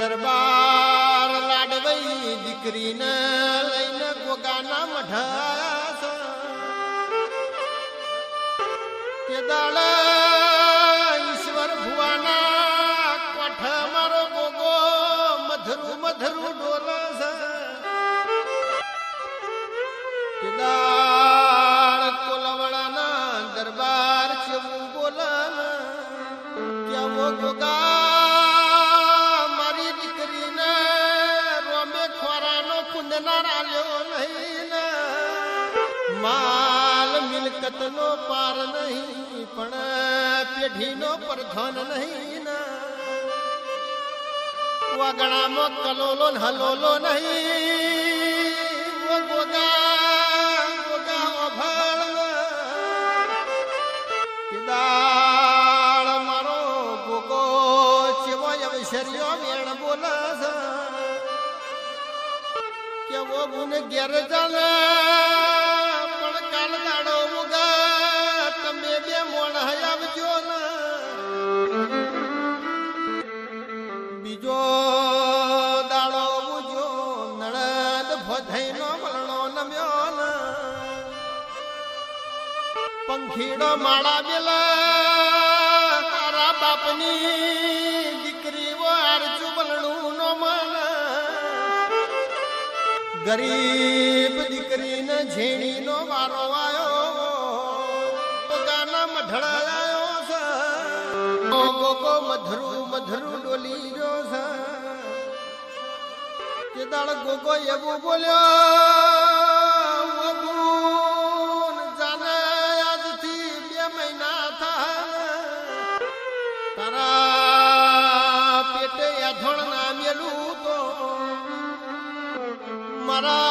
દરબાર લાડવઈ દીકરીને લઈને ગોગાના મઢા તે દાડા ઈશ્વર ભુવાના કોઠ મારો ગોગો મધરું મધરું ડોલસ તે દાડ કોલવડાના દરબાર જેવું બોલન કેવો ગોગા માલ મિલકત નો પાર નહીં પણ પેઢી નો પરધન નહીં વાગણામાં કલોલો હલોલો નહીં ગોગા ગોગા અભળ દાળ મારો ગોગો ચેવો અવસર્યો વેણ બોલસ કેવો ગુણ ઘેર ચાલે પણ કાલ દાડો મુગા તમે બે મોણ આવજો ને બીજો દાડો મુજો નણદ ભોધઈ નો મળણો નમ્યો ને પંખીડો માળા બેલા તારા બાપની દીકરીઓ આરજુ બલણું નો મન ગરીબ દીકરીને ઝેણી નો વારો આવ્યો પોતાના મઢડા આવ્યો છે ગોગો મધરું મધરું ડોલી રહ્યો છે કે દાળ ગોગો એવું બોલ્યો જાને આજથી 2 મહિના થાય તારા પેટે અધોણ ના મેલું તો મારા